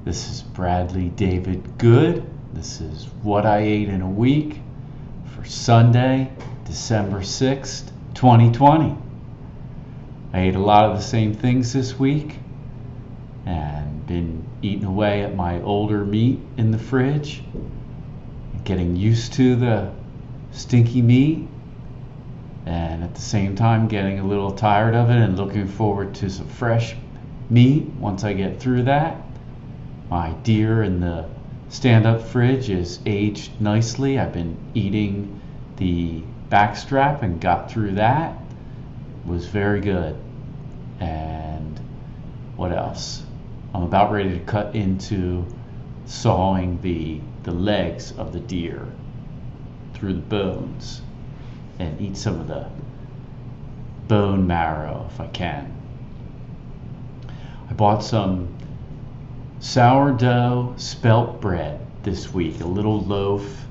This is Bradley David Good. This is What I Ate in a Week for Sunday, December 6th, 2020. I ate a lot of the same things this week and been eating away at my older meat in the fridge, getting used to the stinky meat, and at the same time getting a little tired of it and looking forward to some fresh meat once I get through that. My deer in the stand-up fridge is aged nicely. I've been eating the backstrap and got through that. It was very good. And what else? I'm about ready to cut into sawing the legs of the deer through the bones and eat some of the bone marrow if I can. I bought some sourdough spelt bread this week, a little loaf,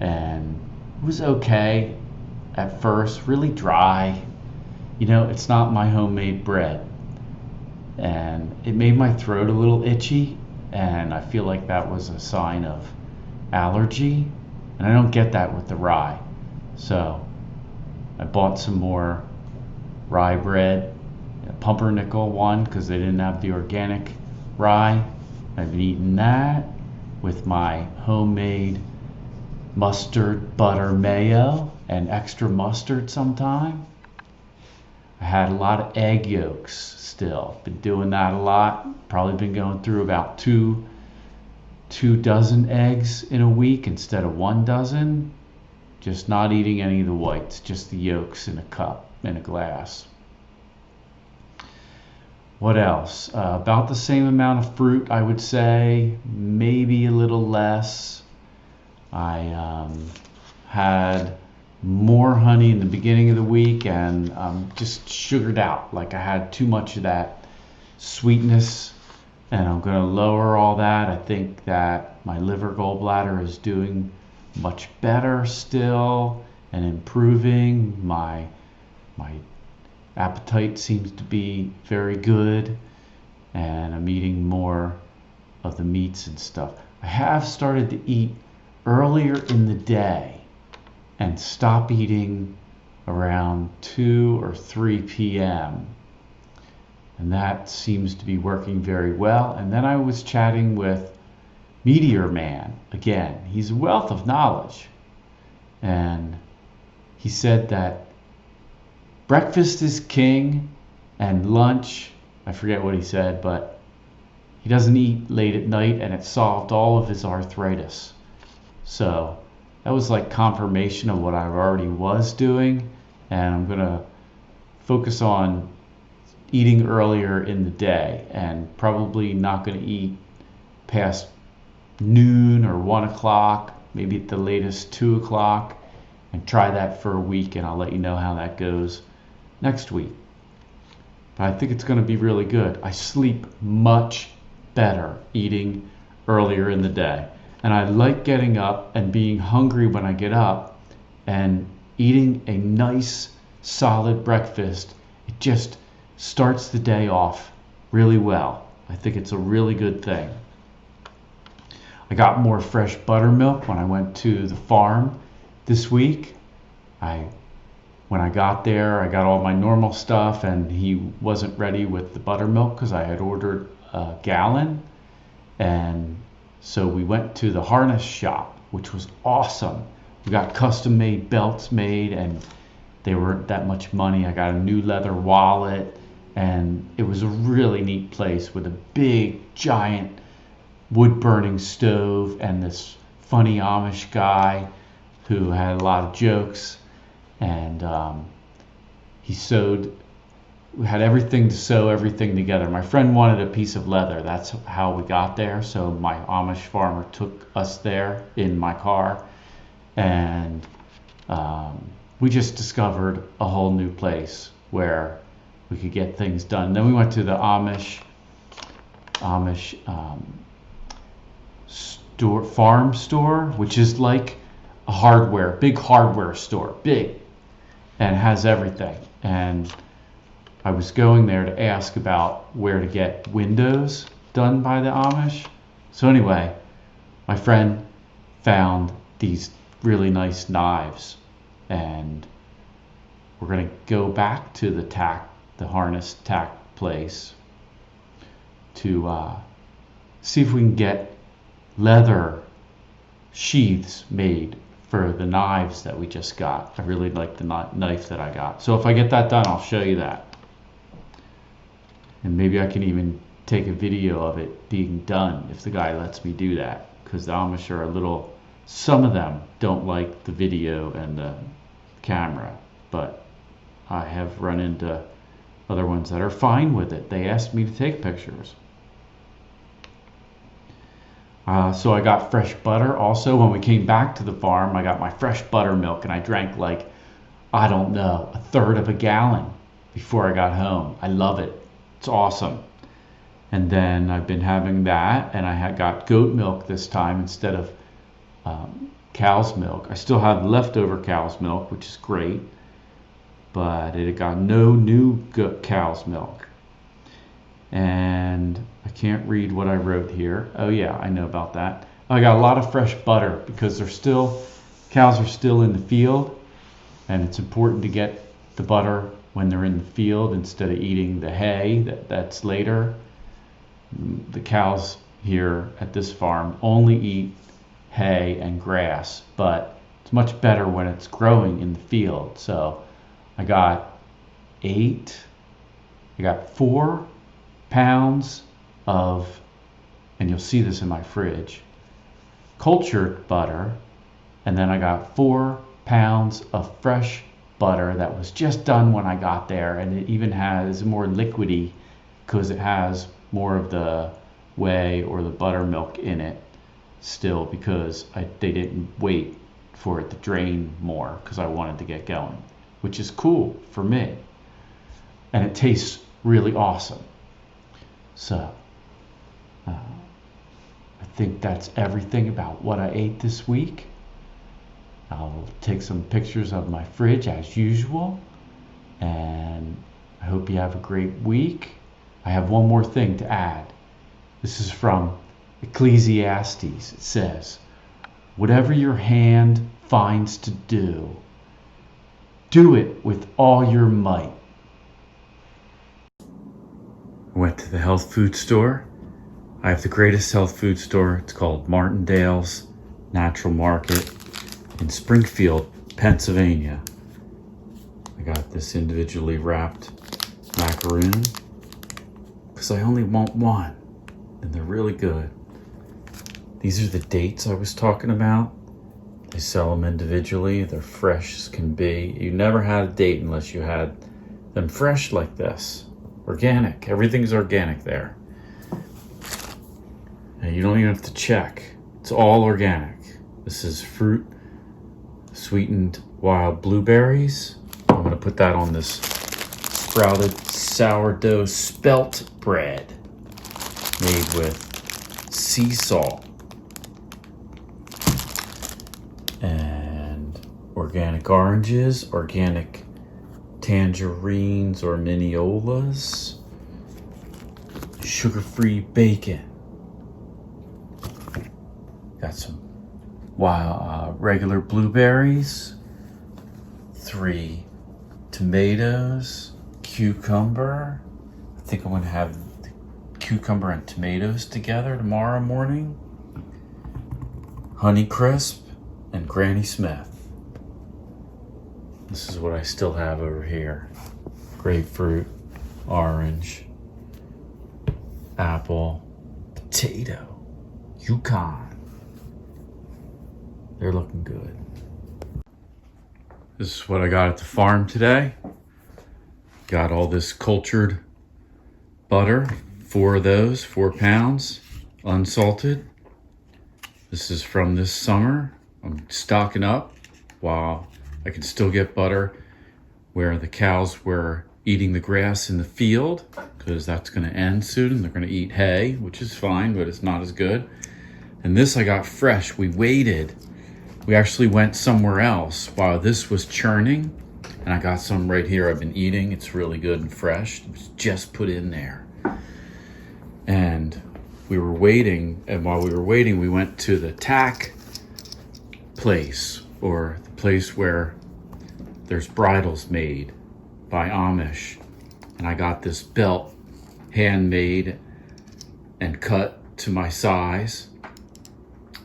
and it was okay at first, really dry. You know, it's not my homemade bread, and it made my throat a little itchy, and I feel like that was a sign of allergy, and I don't get that with the rye. So I bought some more rye bread, a pumpernickel one, because they didn't have the organic rye. I've been eating that with my homemade mustard butter mayo and extra mustard sometime. I had a lot of egg yolks still. Been doing that a lot. Probably been going through about two dozen eggs in a week instead of 1 dozen. Just not eating any of the whites, just the yolks in a cup, in a glass. What else? About the same amount of fruit, I would say, maybe a little less. I had more honey in the beginning of the week and just sugared out. Like I had too much of that sweetness, and I'm going to lower all that. I think that my liver gallbladder is doing much better still and improving. My appetite seems to be very good, and I'm eating more of the meats and stuff. I have started to eat earlier in the day and stop eating around 2 or 3 p.m. And that seems to be working very well. And then I was chatting with Meteor Man again. He's a wealth of knowledge. And he said that breakfast is king and lunch, I forget what he said, but he doesn't eat late at night, and it solved all of his arthritis. So that was like confirmation of what I already was doing, and I'm going to focus on eating earlier in the day and probably not going to eat past noon or 1 o'clock, maybe at the latest 2 o'clock, and try that for a week, and I'll let you know how that goes next week. But I think it's going to be really good. I sleep much better eating earlier in the day. And I like getting up and being hungry when I get up and eating a nice solid breakfast. It just starts the day off really well. I think it's a really good thing. I got more fresh buttermilk when I went to the farm this week. When I got there, I got all my normal stuff, and he wasn't ready with the buttermilk because I had ordered a gallon. And so we went to the harness shop, which was awesome. We got custom made belts made, and they weren't that much money. I got a new leather wallet, and it was a really neat place with a big, giant wood burning stove and this funny Amish guy who had a lot of jokes. And we had everything to sew everything together. My friend wanted a piece of leather. That's how we got there. So my Amish farmer took us there in my car, and we just discovered a whole new place where we could get things done. Then we went to the Amish farm store, which is like a big hardware store, big, and has everything. And I was going there to ask about where to get windows done by the Amish, So anyway, my friend found these really nice knives, and we're gonna go back to the harness tack place to see if we can get leather sheaths made for the knives that we just got. I really like the knife that I got. So if I get that done, I'll show you that. And maybe I can even take a video of it being done if the guy lets me do that, because the Amish are some of them don't like the video and the camera, but I have run into other ones that are fine with it. They asked me to take pictures. So I got fresh butter also. When we came back to the farm, I got my fresh buttermilk, and I drank like, I don't know, a third of a gallon before I got home. I love it. It's awesome. And then I've been having that, and I got goat milk this time instead of cow's milk. I still have leftover cow's milk, which is great, but it got no new cow's milk. And I can't read what I wrote here. Oh yeah, I know about that. I got a lot of fresh butter because cows are still in the field, and it's important to get the butter when they're in the field instead of eating the hay that's later. The cows here at this farm only eat hay and grass, but it's much better when it's growing in the field. So I got 4 pounds of, and you'll see this in my fridge, cultured butter, and then I got 4 pounds of fresh butter that was just done when I got there, and it even has more liquidy because it has more of the whey or the buttermilk in it still, because they didn't wait for it to drain more because I wanted to get going, which is cool for me, and it tastes really awesome. So I think that's everything about what I ate this week. I'll take some pictures of my fridge as usual, and I hope you have a great week. I have one more thing to add. This is from Ecclesiastes. It says, whatever your hand finds to do, do it with all your might. I went to the health food store. I have the greatest health food store. It's called Martindale's Natural Market in Springfield, Pennsylvania. I got this individually wrapped macaroon because I only want one, and they're really good. These are the dates I was talking about. They sell them individually. They're fresh as can be. You never had a date unless you had them fresh like this. Organic. Everything's organic there. And you don't even have to check. It's all organic. This is fruit sweetened wild blueberries. I'm going to put that on this sprouted sourdough spelt bread made with sea salt and organic oranges, organic tangerines or miniolas, sugar-free bacon. Got some regular blueberries, 3 tomatoes, cucumber. I think I'm gonna have the cucumber and tomatoes together tomorrow morning. Honeycrisp and Granny Smith. This is what I still have over here. Grapefruit, orange, apple, potato, Yukon. They're looking good. This is what I got at the farm today. Got all this cultured butter, 4 of those, 4 pounds, unsalted. This is from this summer. I'm stocking up while I can still get butter where the cows were eating the grass in the field, because that's going to end soon and they're going to eat hay, which is fine, but it's not as good. And this I got fresh. We actually went somewhere else while this was churning, and I got some right here I've been eating. It's really good and fresh. It was just put in there. And we were waiting, and while we were waiting, we went to the tack place, or the place where there's bridles made by Amish. And I got this belt handmade and cut to my size.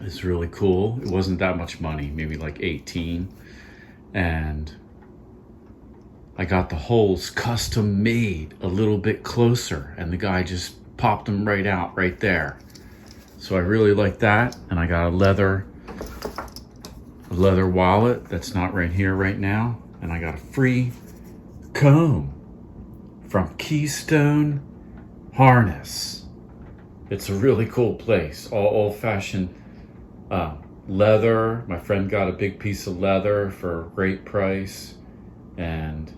It's really cool. It wasn't that much money, maybe like 18. And I got the holes custom made a little bit closer, and the guy just popped them right out right there. So I really like that. And I got a leather wallet that's not right here right now. And I got a free comb from Keystone Harness. It's a really cool place, all old-fashioned leather. My friend got a big piece of leather for a great price, and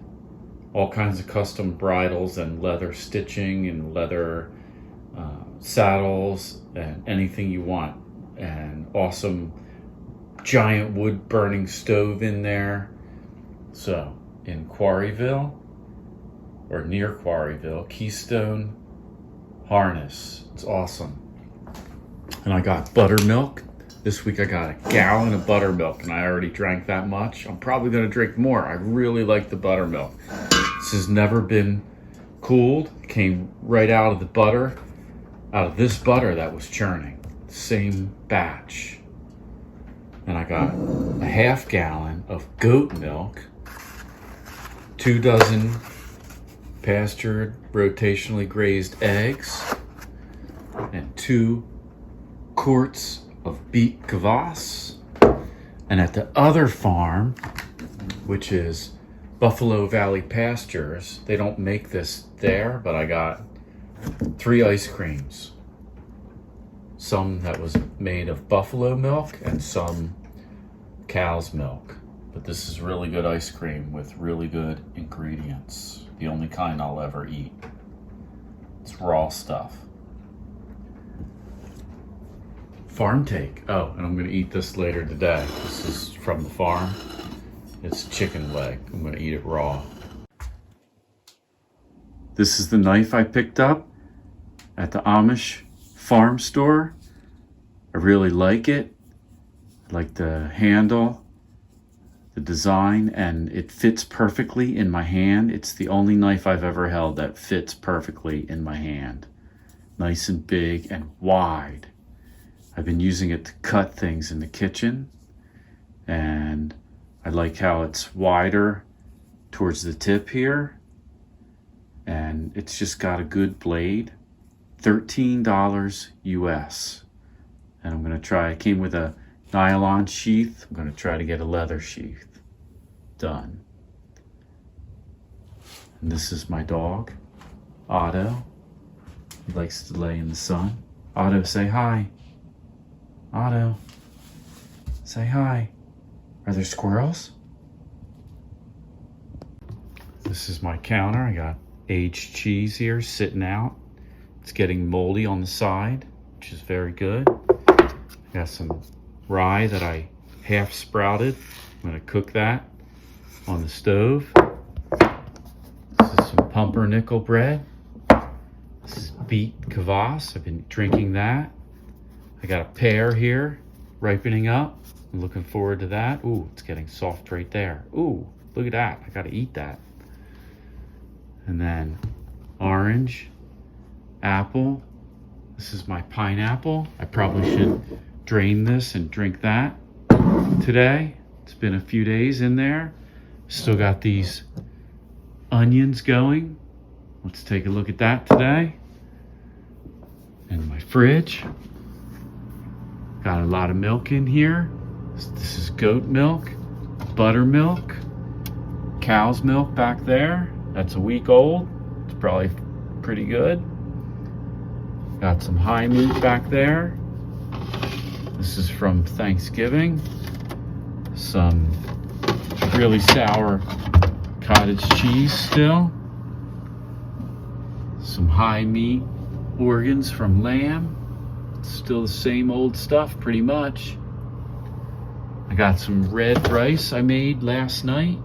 all kinds of custom bridles and leather stitching and leather saddles and anything you want. And awesome giant wood burning stove in there. So in Quarryville, or near Quarryville, Keystone Harness. It's awesome. And I got buttermilk. This week I got a gallon of buttermilk, and I already drank that much. I'm probably gonna drink more. I really like the buttermilk. This has never been cooled. It came right out of the butter, out of this butter that was churning. Same batch. And I got a half gallon of goat milk, 2 dozen pastured, rotationally grazed eggs, and 2 quarts of beet kvass. And at the other farm, which is Buffalo Valley Pastures, they don't make this there, but I got 3 ice creams. Some that was made of buffalo milk and some cow's milk. But this is really good ice cream with really good ingredients. The only kind I'll ever eat. It's raw stuff. Farm take. Oh, and I'm gonna eat this later today. This is from the farm. It's chicken leg. I'm gonna eat it raw. This is the knife I picked up at the Amish farm store. I really like it. I like the handle, the design, and it fits perfectly in my hand. It's the only knife I've ever held that fits perfectly in my hand. Nice and big and wide. I've been using it to cut things in the kitchen, and I like how it's wider towards the tip here, and it's just got a good blade. $13 US. And I'm gonna try, it came with a nylon sheath. I'm gonna try to get a leather sheath. Done. And this is my dog, Otto. He likes to lay in the sun. Otto, say hi. Otto, say hi. Are there squirrels? This is my counter. I got aged cheese here sitting out. It's getting moldy on the side, which is very good. I got some rye that I half sprouted. I'm gonna cook that on the stove. This is some pumpernickel bread. This is beet kvass. I've been drinking that. I got a pear here, ripening up. I'm looking forward to that. Ooh, it's getting soft right there. Ooh, look at that. I gotta eat that. And then orange, apple. This is my pineapple. I probably should drain this and drink that today. It's been a few days in there. Still got these onions going. Let's take a look at that today. And my fridge. Got a lot of milk in here. This is goat milk, buttermilk, cow's milk back there. That's a week old. It's probably pretty good. Got some high meat back there. This is from Thanksgiving. Some really sour cottage cheese still. Some high meat organs from lamb. Still the same old stuff pretty much. I got some red rice I made last night.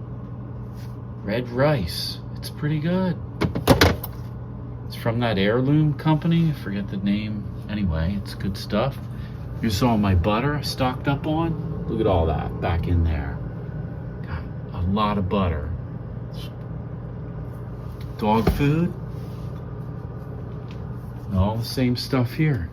Red rice. It's pretty good. It's from that heirloom company. I forget the name. anyway, it's good stuff. Here's all my butter I stocked up on. Look at all that back in there. Got a lot of butter. Dog food. All the same stuff here.